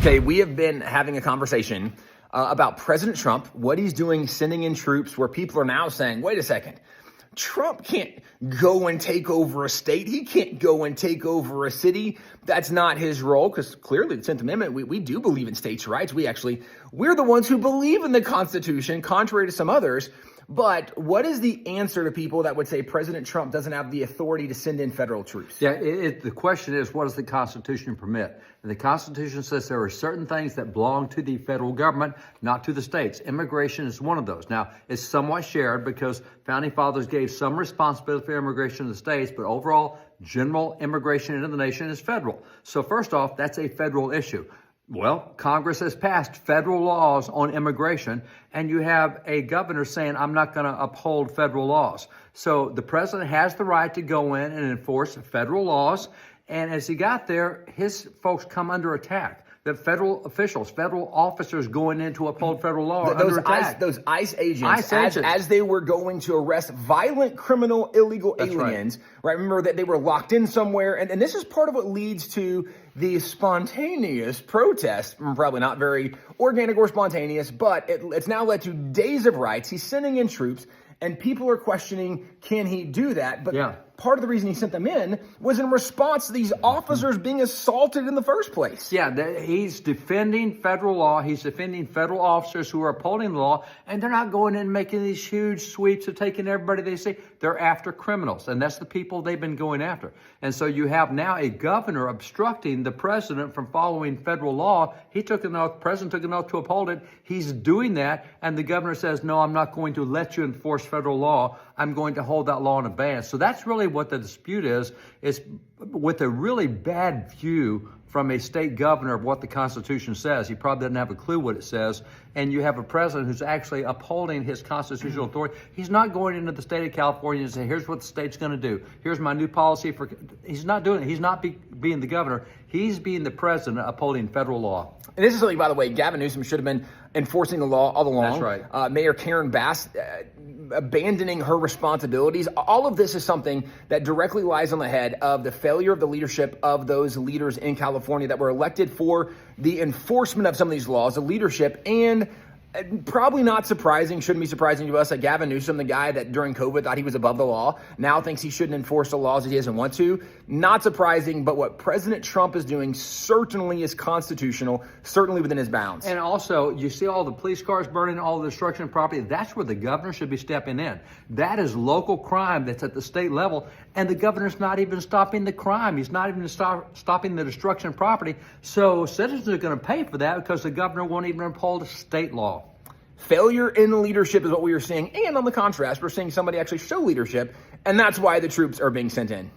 Okay, we have been having a conversation about President Trump, what he's doing, sending in troops, where people are now saying, wait a second, Trump can't go and take over a state. He can't go and take over a city. That's not his role, because clearly the 10th Amendment, we do believe in states' rights. We're the ones who believe in the Constitution, contrary to some others. But what is the answer to people that would say President Trump doesn't have the authority to send in federal troops? Yeah, the question is, what does the Constitution permit? And the Constitution says there are certain things that belong to the federal government, not to the states. Immigration is one of those. Now, it's somewhat shared because founding fathers gave some responsibility for immigration to the states, but overall, general immigration into the nation is federal. So first off, that's a federal issue. Well, Congress has passed federal laws on immigration, and you have a governor saying, I'm not going to uphold federal laws. So the president has the right to go in and enforce federal laws. And as he got there, his folks come under attack. The federal officials, federal officers going in to uphold federal law are under attack. Those ICE agents, as they were going to arrest violent criminal illegal aliens, right? Remember that they were locked in somewhere. And this is part of what leads to the spontaneous protest, probably not very organic or spontaneous, but it's now led to days of riots. He's sending in troops, and people are questioning, can he do that? But part of the reason he sent them in was in response to these officers being assaulted in the first place. Yeah, he's defending federal law. He's defending federal officers who are upholding the law, and they're not going in and making these huge sweeps of taking everybody they see. They're after criminals, and that's the people they've been going after. And so you have now a governor obstructing the president from following federal law. He took an oath, the president took an oath to uphold it. He's doing that, and the governor says, no, I'm not going to let you enforce federal law. I'm going to hold that law in abeyance. So that's really what the dispute is with a really bad view from a state governor of what the Constitution says. He probably doesn't have a clue what it says. And you have a president who's actually upholding his constitutional authority. He's not going into the state of California and saying, here's what the state's going to do. Here's my new policy for. He's not doing it. He's not being the governor. He's being the president upholding federal law. And this is something, by the way, Gavin Newsom should have been enforcing the law all along. That's right. Mayor Karen Bass abandoning her responsibilities. All of this is something that directly lies on the head of the failure of the leadership of those leaders in California that were elected for the enforcement of some of these laws, the leadership. And probably not surprising, shouldn't be surprising to us, that Gavin Newsom, the guy that during COVID thought he was above the law, now thinks he shouldn't enforce the laws that he doesn't want to. Not surprising, but what President Trump is doing certainly is constitutional, certainly within his bounds. And also, you see all the police cars burning, all the destruction of property. That's where the governor should be stepping in. That is local crime that's at the state level, and the governor's not even stopping the crime. He's not even stopping the destruction of property. So citizens are going to pay for that because the governor won't even uphold state law. Failure in leadership is what we are seeing. And on the contrast, we're seeing somebody actually show leadership. And that's why the troops are being sent in.